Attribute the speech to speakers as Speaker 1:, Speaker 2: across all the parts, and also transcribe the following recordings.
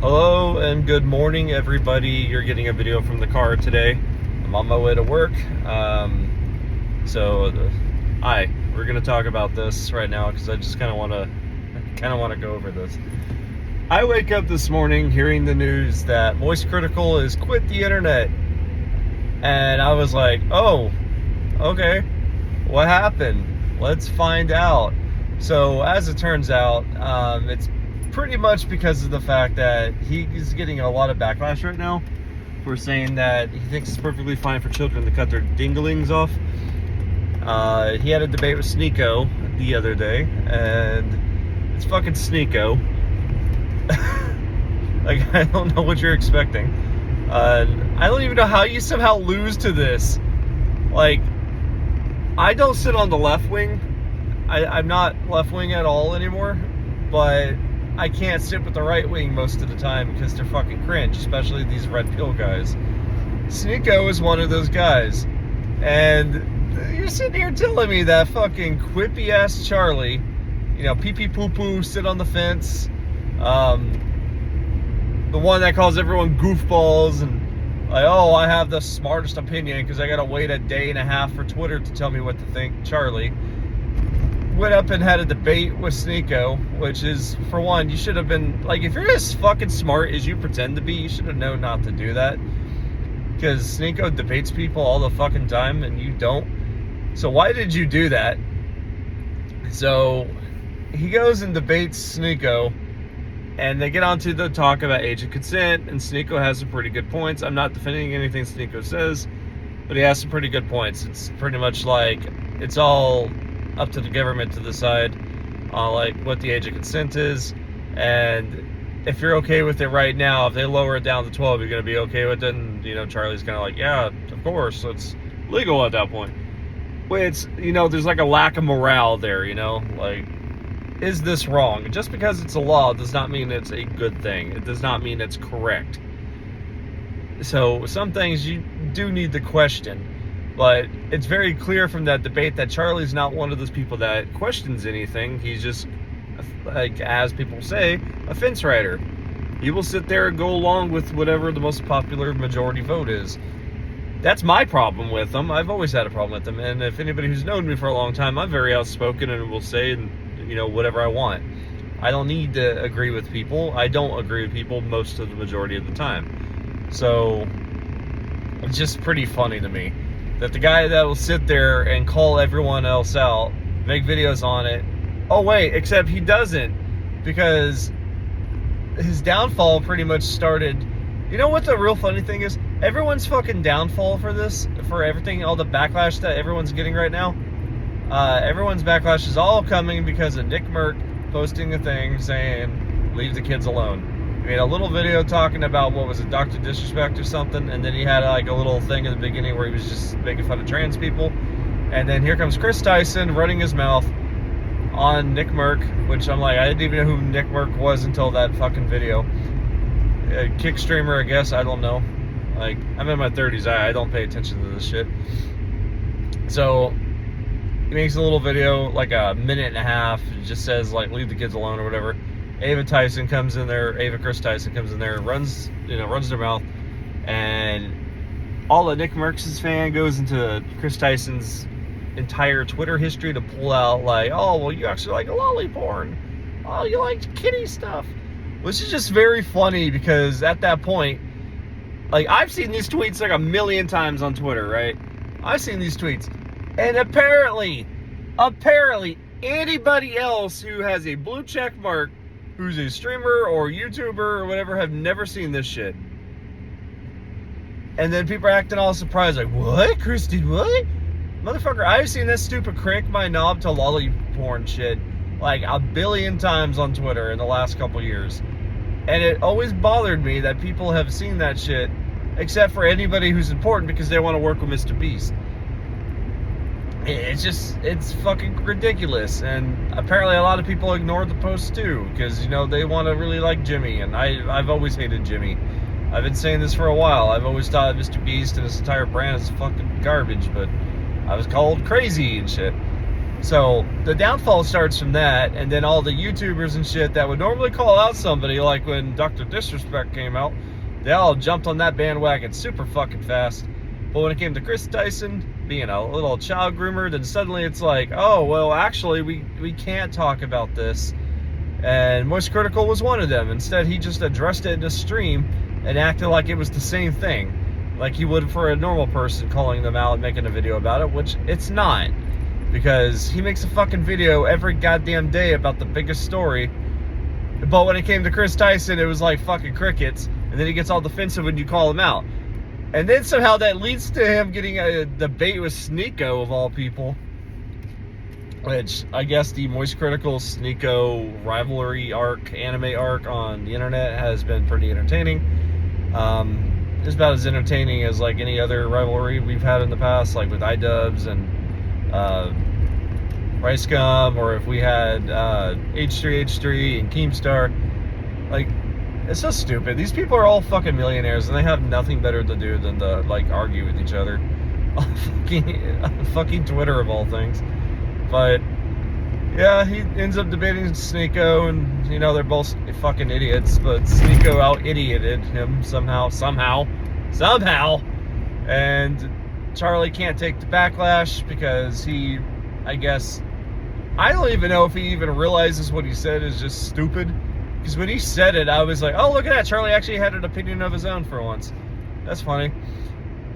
Speaker 1: Hello and good morning, everybody. You're getting a video from the car today. I'm on my way to work. We're gonna talk about this right now because I just kind of want to go over this. I wake up this morning hearing the news that Moistcritikal has quit the internet, and I was like, "Oh, okay, what happened? Let's find out." So as it turns out, it's pretty much because of the fact that he's getting a lot of backlash right now for saying that he thinks it's perfectly fine for children to cut their dinglings off. He had a debate with Sneeko the other day, and it's fucking Sneeko. Like, I don't know what you're expecting. I don't even know how you somehow lose to this. Like, I don't sit on the left wing. I'm not left wing at all anymore, but I can't sit with the right wing most of the time because they're fucking cringe, especially these red pill guys. Sneeko is one of those guys. And you're sitting here telling me that fucking quippy ass Charlie, pee pee poo poo, sit on the fence, the one that calls everyone goofballs and like, oh, I have the smartest opinion because I gotta wait a day and a half for Twitter to tell me what to think. Charlie went up and had a debate with Sneeko, which is, for one, you should have been, like, if you're as fucking smart as you pretend to be, you should have known not to do that. Because Sneeko debates people all the fucking time and you don't. So why did you do that? So he goes and debates Sneeko, and they get onto the talk about age of consent, and Sneeko has some pretty good points. I'm not defending anything Sneeko says, but he has some pretty good points. It's pretty much like, it's all up to the government to decide on like what the age of consent is, and if you're okay with it right now, if they lower it down to 12, you're gonna be okay with it. And Charlie's kind of like, yeah, of course, it's legal at that point. Which, there's like a lack of morale there. Like, is this wrong? Just because it's a law does not mean it's a good thing. It does not mean it's correct. So some things you do need to question. But it's very clear from that debate that Charlie's not one of those people that questions anything. He's just, like, as people say, a fence rider. He will sit there and go along with whatever the most popular majority vote is. That's my problem with him. I've always had a problem with him. And if anybody who's known me for a long time, I'm very outspoken and will say, whatever I want. I don't need to agree with people. I don't agree with people most of the majority of the time. So it's just pretty funny to me that the guy that will sit there and call everyone else out, make videos on it. Oh wait, except he doesn't, because his downfall pretty much started. You know what the real funny thing is? Everyone's fucking downfall for this, for everything, all the backlash that everyone's getting right now. Everyone's backlash is all coming because of Nick Merck posting a thing saying, leave the kids alone. He made a little video talking about, what was it, Dr. Disrespect or something, and then he had like a little thing in the beginning where he was just making fun of trans people. And then here comes Chris Tyson running his mouth on Nick Merck, which I'm like, I didn't even know who Nick Merck was until that fucking video. A kick streamer, I guess, I don't know. Like, I'm in my 30s, I don't pay attention to this shit. So he makes a little video, like a minute and a half, it just says like, leave the kids alone or whatever. Ava Chris Tyson comes in there, runs their mouth, and all of Nick Merck's fan goes into Chris Tyson's entire Twitter history to pull out like, oh, well, you actually like lolly porn. Oh, you like kitty stuff. Which is just very funny because at that point, like, I've seen these tweets like a million times on Twitter, right? I've seen these tweets. And apparently, anybody else who has a blue check mark, who's a streamer or YouTuber or whatever, have never seen this shit. And then people are acting all surprised, like, what? Chris did what? Motherfucker, I've seen this stupid crank my knob to lolly porn shit like a billion times on Twitter in the last couple years. And it always bothered me that people have seen that shit, except for anybody who's important because they want to work with Mr. Beast. It's fucking ridiculous. And apparently a lot of people ignored the post too, because, they want to really like Jimmy, and I've always hated Jimmy. I've been saying this for a while. I've always thought Mr. Beast and his entire brand is fucking garbage, but I was called crazy and shit. So the downfall starts from that, and then all the YouTubers and shit that would normally call out somebody, like when Dr. Disrespect came out, they all jumped on that bandwagon super fucking fast. But when it came to Chris Tyson being a little child groomer, then suddenly it's like, oh, well, actually, we can't talk about this. And Moistcritikal was one of them. Instead, he just addressed it in a stream and acted like it was the same thing, like he would for a normal person, calling them out and making a video about it, which it's not. Because he makes a fucking video every goddamn day about the biggest story. But when it came to Chris Tyson, it was like fucking crickets. And then he gets all defensive when you call him out. And then somehow that leads to him getting a debate with Sneeko, of all people. Which, I guess the Moistcritikal Sneeko rivalry arc, anime arc on the internet has been pretty entertaining. It's about as entertaining as like any other rivalry we've had in the past, like with iDubbbz and Rice Gum, or if we had H3H3 and Keemstar. Like, it's so stupid. These people are all fucking millionaires and they have nothing better to do than to like argue with each other on fucking Twitter, of all things. But yeah, he ends up debating Sneeko, and you know, they're both fucking idiots, but Sneeko out-idioted him somehow, and Charlie can't take the backlash because he, I guess, I don't even know if he even realizes what he said is just stupid. Because when he said it, I was like, oh, look at that, Charlie actually had an opinion of his own for once. That's funny.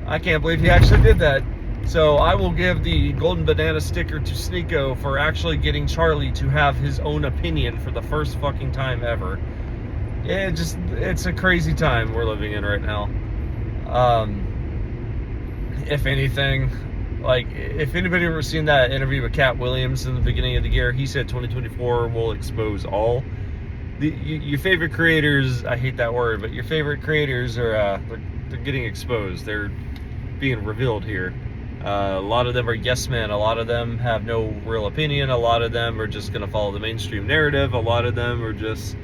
Speaker 1: I can't believe he actually did that. So I will give the golden banana sticker to Sneeko for actually getting Charlie to have his own opinion for the first fucking time ever. It's a crazy time we're living in right now. If anything, like, if anybody ever seen that interview with Cat Williams in the beginning of the year, he said 2024 will expose all. Your favorite creators, I hate that word, but your favorite creators are, they're getting exposed. They're being revealed here. A lot of them are yes men. A lot of them have no real opinion. A lot of them are just going to follow the mainstream narrative. A lot of them are just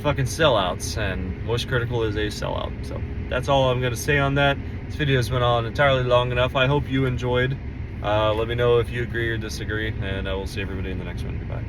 Speaker 1: fucking sellouts, and Moistcritikal is a sellout. So that's all I'm going to say on that. This video has been on entirely long enough. I hope you enjoyed. Let me know if you agree or disagree, and I will see everybody in the next one. Goodbye.